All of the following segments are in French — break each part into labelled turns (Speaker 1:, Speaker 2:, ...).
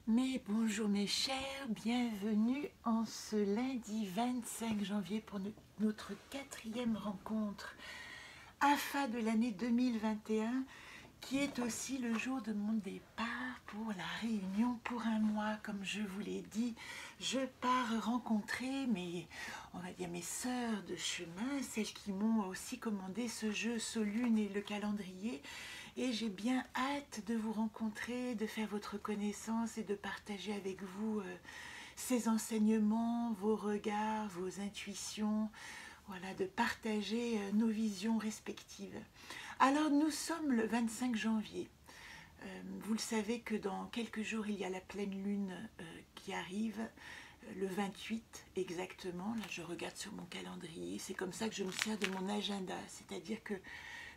Speaker 1: Mais bonjour mes chers, bienvenue en ce lundi 25 janvier pour notre quatrième rencontre AFA de l'année 2021 qui est aussi le jour de mon départ pour la Réunion pour un mois. Comme je vous l'ai dit, je pars rencontrer on va dire mes sœurs de chemin, celles qui m'ont aussi commandé ce jeu Solune et le calendrier. Et j'ai bien hâte de vous rencontrer, de faire votre connaissance et de partager avec vous ces enseignements, vos regards, vos intuitions, voilà, de partager nos visions respectives. Alors nous sommes le 25 janvier. Vous le savez que dans quelques jours, il y a la pleine lune qui arrive, le 28 exactement. Là, je regarde sur mon calendrier. C'est comme ça que je me sers de mon agenda. C'est-à-dire que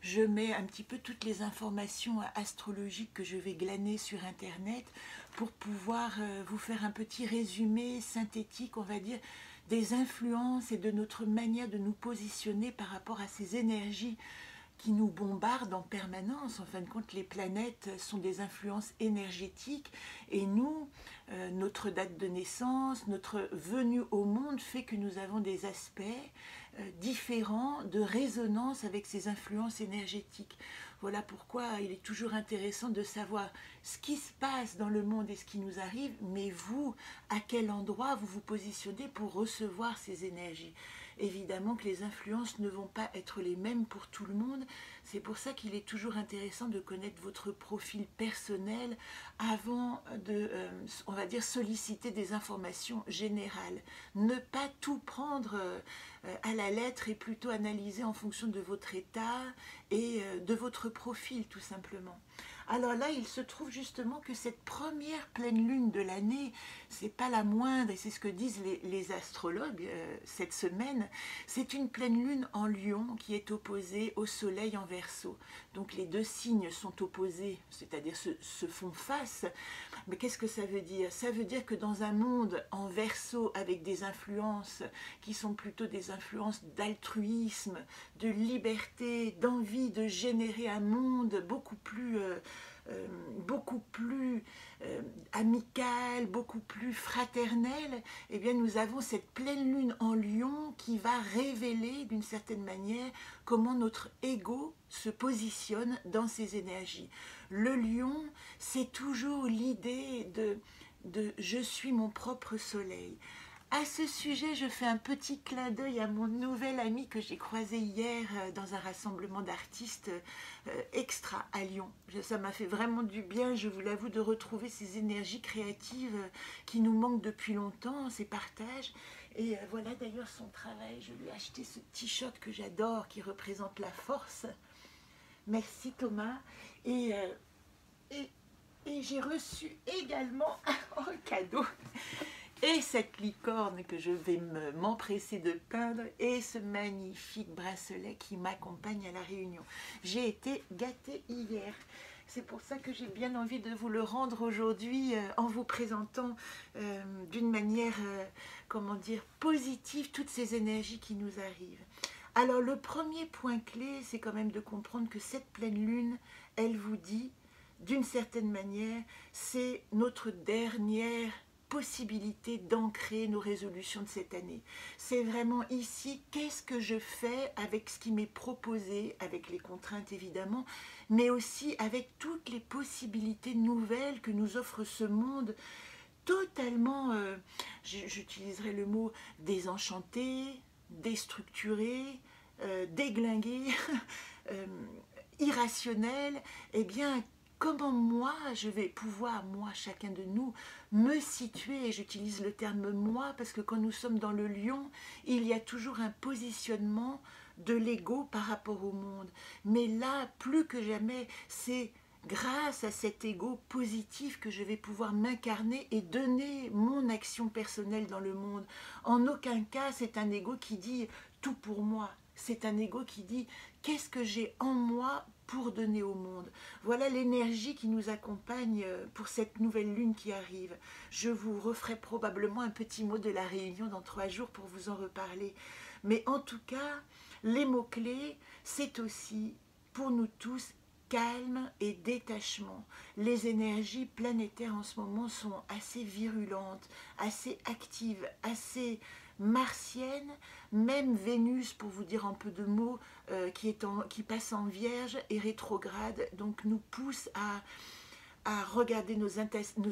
Speaker 1: je mets un petit peu toutes les informations astrologiques que je vais glaner sur Internet pour pouvoir vous faire un petit résumé synthétique, on va dire, des influences et de notre manière de nous positionner par rapport à ces énergies qui nous bombardent en permanence. En fin de compte, les planètes sont des influences énergétiques et nous, notre date de naissance, notre venue au monde fait que nous avons des aspects différents de résonance avec ces influences énergétiques. Voilà pourquoi il est toujours intéressant de savoir ce qui se passe dans le monde et ce qui nous arrive, mais vous, à quel endroit vous vous positionnez pour recevoir ces énergies. Évidemment que les influences ne vont pas être les mêmes pour tout le monde. C'est pour ça qu'il est toujours intéressant de connaître votre profil personnel avant de, on va dire, solliciter des informations générales. Ne pas tout prendre à la lettre et plutôt analyser en fonction de votre état et de votre profil tout simplement. Alors là, il se trouve justement que cette première pleine lune de l'année, c'est pas la moindre, et c'est ce que disent les astrologues cette semaine, c'est une pleine lune en Lion qui est opposée au soleil en Verseau. Donc les deux signes sont opposés, c'est-à-dire se font face. Mais qu'est-ce que ça veut dire? Ça veut dire que dans un monde en Verseau avec des influences qui sont plutôt des influences d'altruisme, de liberté, d'envie de générer un monde beaucoup plus amical, beaucoup plus fraternel, eh bien nous avons cette pleine lune en Lion qui va révéler d'une certaine manière comment notre ego se positionne dans ces énergies. Le Lion, c'est toujours l'idée de je suis mon propre soleil. À ce sujet, je fais un petit clin d'œil à mon nouvel ami que j'ai croisé hier dans un rassemblement d'artistes extra à Lyon. Ça m'a fait vraiment du bien, je vous l'avoue, de retrouver ces énergies créatives qui nous manquent depuis longtemps, ces partages. Et voilà d'ailleurs son travail. Je lui ai acheté ce t-shirt que j'adore, qui représente la force. Merci Thomas. Et j'ai reçu également un cadeau. Et cette licorne que je vais m'empresser de peindre et ce magnifique bracelet qui m'accompagne à la Réunion. J'ai été gâtée hier. C'est pour ça que j'ai bien envie de vous le rendre aujourd'hui en vous présentant d'une manière, comment dire, positive toutes ces énergies qui nous arrivent. Alors le premier point clé, c'est quand même de comprendre que cette pleine lune, elle vous dit, d'une certaine manière, c'est notre dernière possibilité d'ancrer nos résolutions de cette année. C'est vraiment ici, qu'est-ce que je fais avec ce qui m'est proposé, avec les contraintes évidemment, mais aussi avec toutes les possibilités nouvelles que nous offre ce monde totalement, j'utiliserai le mot désenchanté, déstructuré, déglingué, irrationnel. Eh bien, comment moi, je vais pouvoir, moi, chacun de nous, me situer, et j'utilise le terme moi, parce que quand nous sommes dans le lion, il y a toujours un positionnement de l'ego par rapport au monde. Mais là, plus que jamais, c'est grâce à cet ego positif que je vais pouvoir m'incarner et donner mon action personnelle dans le monde. En aucun cas, c'est un ego qui dit tout pour moi. C'est un ego qui dit qu'est-ce que j'ai en moi pour donner au monde. Voilà l'énergie qui nous accompagne pour cette nouvelle lune qui arrive. Je vous referai probablement un petit mot de la Réunion dans 3 jours pour vous en reparler. Mais en tout cas, les mots-clés, c'est aussi pour nous tous calme et détachement. Les énergies planétaires en ce moment sont assez virulentes, assez actives, assez martiennes. Même Vénus, pour vous dire un peu de mots, qui passe en Vierge et rétrograde, donc nous pousse à regarder nos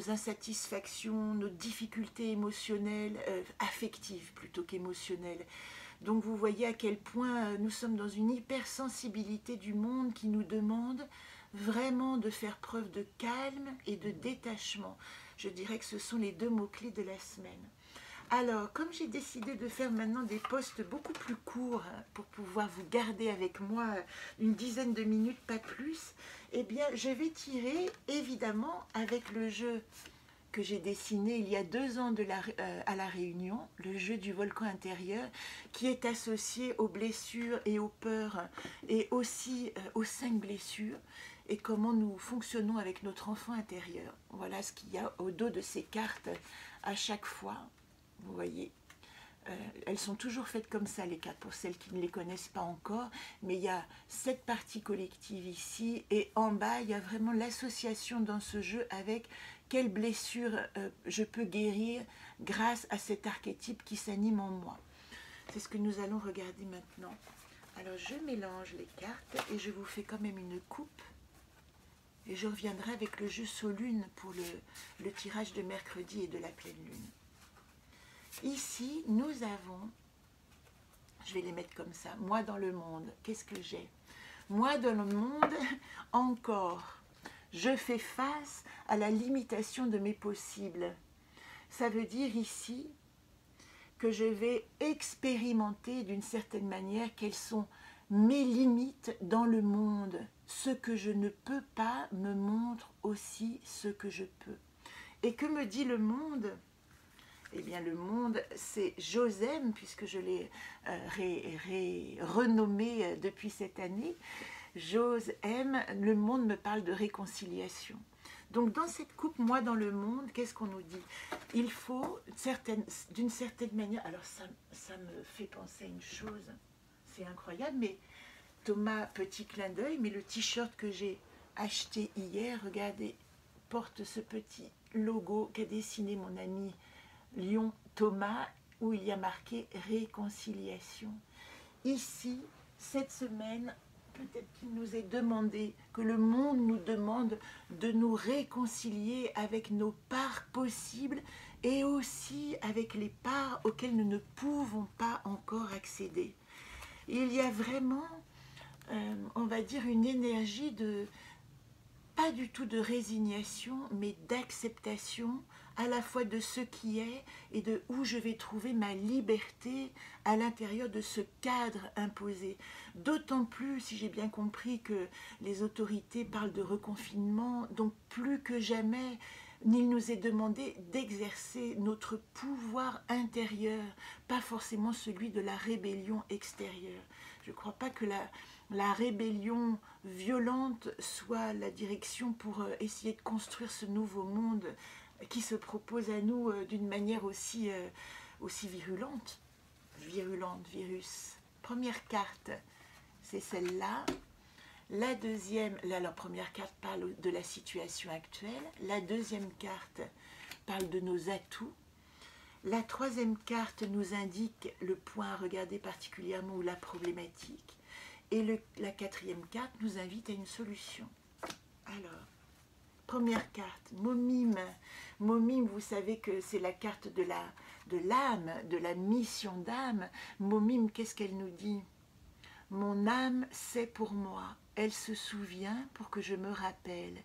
Speaker 1: insatisfactions, nos difficultés émotionnelles, affectives plutôt qu'émotionnelles. Donc vous voyez à quel point nous sommes dans une hypersensibilité du monde qui nous demande vraiment de faire preuve de calme et de détachement. Je dirais que ce sont les deux mots-clés de la semaine. Alors, comme j'ai décidé de faire maintenant des posts beaucoup plus courts pour pouvoir vous garder avec moi une dizaine de minutes, pas plus, eh bien, je vais tirer évidemment avec le jeu que j'ai dessiné il y a 2 ans à La Réunion, le jeu du volcan intérieur, qui est associé aux blessures et aux peurs, et aussi aux 5 blessures, et comment nous fonctionnons avec notre enfant intérieur. Voilà ce qu'il y a au dos de ces cartes à chaque fois. Vous voyez, elles sont toujours faites comme ça, les cartes, pour celles qui ne les connaissent pas encore, mais il y a cette partie collective ici, et en bas, il y a vraiment l'association dans ce jeu avec quelle blessure je peux guérir grâce à cet archétype qui s'anime en moi. C'est ce que nous allons regarder maintenant. Alors, je mélange les cartes et je vous fais quand même une coupe, et je reviendrai avec le jeu Solune pour le tirage de mercredi et de la pleine lune. Ici, nous avons, je vais les mettre comme ça, moi dans le monde, qu'est-ce que j'ai? Moi dans le monde, encore, je fais face à la limitation de mes possibles. Ça veut dire ici que je vais expérimenter d'une certaine manière quelles sont mes limites dans le monde. Ce que je ne peux pas me montre aussi ce que je peux. Et que me dit le monde ? Eh bien, le monde, c'est Josem, puisque je l'ai renommé depuis cette année. Josem, le monde me parle de réconciliation. Donc, dans cette coupe, moi, dans le monde, qu'est-ce qu'on nous dit? Il faut, d'une certaine manière, alors ça me fait penser à une chose, c'est incroyable, mais Thomas, petit clin d'œil, mais le t-shirt que j'ai acheté hier, regardez, porte ce petit logo qu'a dessiné mon ami Lyon Thomas, où il y a marqué réconciliation. Ici, cette semaine, peut-être qu'il nous est demandé, que le monde nous demande de nous réconcilier avec nos parts possibles et aussi avec les parts auxquelles nous ne pouvons pas encore accéder. Il y a vraiment, on va dire, une énergie de, pas du tout de résignation, mais d'acceptation à la fois de ce qui est et de où je vais trouver ma liberté à l'intérieur de ce cadre imposé. D'autant plus, si j'ai bien compris, que les autorités parlent de reconfinement, donc plus que jamais, il nous est demandé d'exercer notre pouvoir intérieur, pas forcément celui de la rébellion extérieure. Je ne crois pas que la rébellion violente soit la direction pour essayer de construire ce nouveau monde qui se propose à nous d'une manière aussi virulente. Virulente, virus. Première carte, c'est celle-là. La deuxième, la première carte parle de la situation actuelle. La deuxième carte parle de nos atouts. La troisième carte nous indique le point à regarder particulièrement ou la problématique. Et la quatrième carte nous invite à une solution. Alors, première carte, Momime. Momime, vous savez que c'est la carte de l'âme, de la mission d'âme. Momime, qu'est-ce qu'elle nous dit? Mon âme sait pour moi, elle se souvient pour que je me rappelle.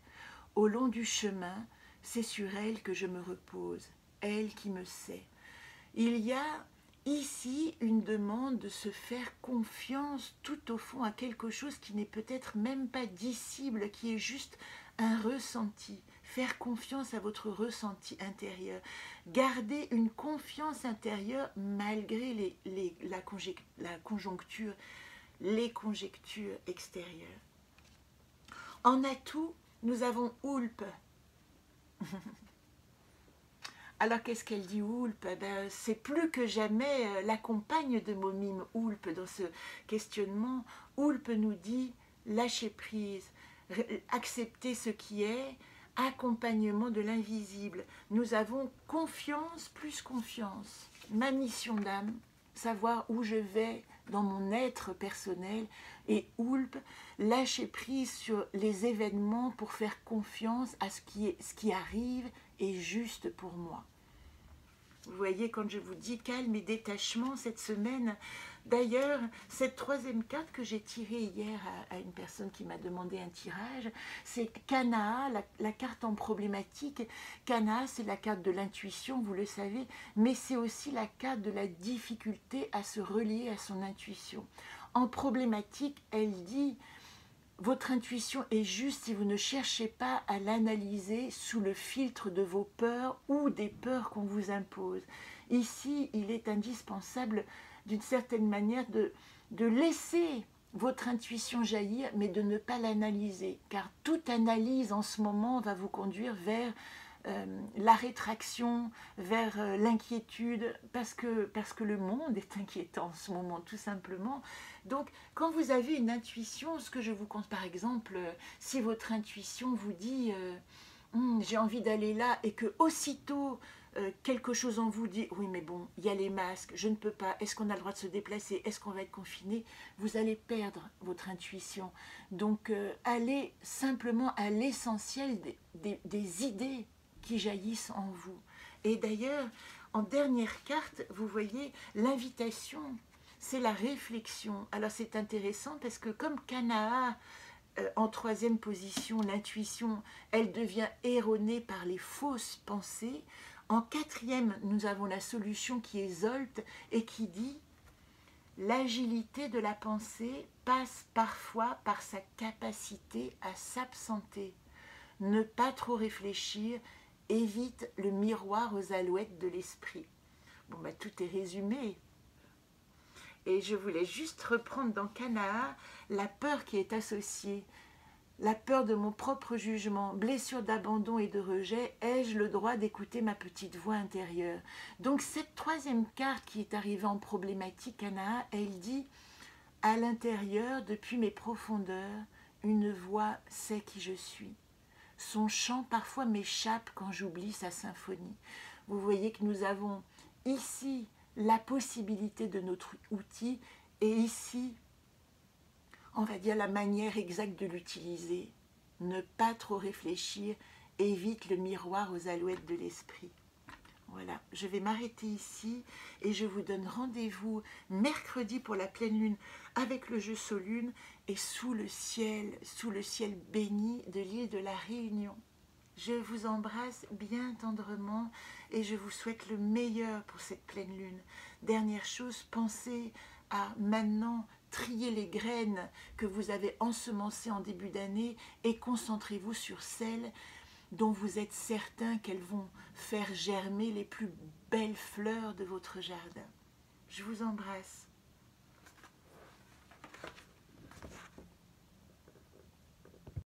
Speaker 1: Au long du chemin, c'est sur elle que je me repose, elle qui me sait. Il y a ici une demande de se faire confiance tout au fond à quelque chose qui n'est peut-être même pas dissible, qui est juste un ressenti. Faire confiance à votre ressenti intérieur. Garder une confiance intérieure malgré la conjoncture, les conjectures extérieures. En atout, nous avons Oulpe. Alors qu'est-ce qu'elle dit Oulpe? C'est plus que jamais la compagne de Momime, Oulpe, dans ce questionnement. Oulpe nous dit lâcher prise, accepter ce qui est, accompagnement de l'invisible. Nous avons confiance plus confiance. Ma mission d'âme, savoir où je vais dans mon être personnel, et Oulp, lâcher prise sur les événements pour faire confiance à ce qui arrive est juste pour moi. Vous voyez, quand je vous dis calme et détachement cette semaine, d'ailleurs, cette troisième carte que j'ai tirée hier à une personne qui m'a demandé un tirage, c'est Kanaa, la carte en problématique. Kanaa, c'est la carte de l'intuition, vous le savez, mais c'est aussi la carte de la difficulté à se relier à son intuition. En problématique, elle dit... Votre intuition est juste si vous ne cherchez pas à l'analyser sous le filtre de vos peurs ou des peurs qu'on vous impose. Ici, il est indispensable d'une certaine manière de laisser votre intuition jaillir, mais de ne pas l'analyser, car toute analyse en ce moment va vous conduire vers la rétraction, vers l'inquiétude, parce que le monde est inquiétant en ce moment, tout simplement. Donc, quand vous avez une intuition, ce que je vous conseille, par exemple, si votre intuition vous dit j'ai envie d'aller là, et que aussitôt quelque chose en vous dit oui mais bon, il y a les masques, je ne peux pas, est-ce qu'on a le droit de se déplacer, est-ce qu'on va être confiné, vous allez perdre votre intuition. Donc allez simplement à l'essentiel des idées qui jaillissent en vous. Et d'ailleurs, en dernière carte, vous voyez l'invitation, c'est la réflexion. Alors c'est intéressant parce que comme Kanaa, en troisième position, l'intuition, elle devient erronée par les fausses pensées. En quatrième, nous avons la solution qui est Zolt et qui dit « L'agilité de la pensée passe parfois par sa capacité à s'absenter. Ne pas trop réfléchir évite le miroir aux alouettes de l'esprit. » Bon, bah, tout est résumé. Et je voulais juste reprendre dans Kanaa la peur qui est associée. La peur de mon propre jugement, blessure d'abandon et de rejet, ai-je le droit d'écouter ma petite voix intérieure? Donc cette troisième carte qui est arrivée en problématique, Kanaa, elle dit « À l'intérieur, depuis mes profondeurs, une voix sait qui je suis. Son chant parfois m'échappe quand j'oublie sa symphonie. » Vous voyez que nous avons ici la possibilité de notre outil et ici, on va dire la manière exacte de l'utiliser. Ne pas trop réfléchir évite le miroir aux alouettes de l'esprit. Voilà, je vais m'arrêter ici et je vous donne rendez-vous mercredi pour la pleine lune avec le jeu Solune et sous le ciel béni de l'île de la Réunion. Je vous embrasse bien tendrement et je vous souhaite le meilleur pour cette pleine lune. Dernière chose, pensez à maintenant trier les graines que vous avez ensemencées en début d'année et concentrez-vous sur celles dont vous êtes certain qu'elles vont faire germer les plus belles fleurs de votre jardin. Je vous embrasse.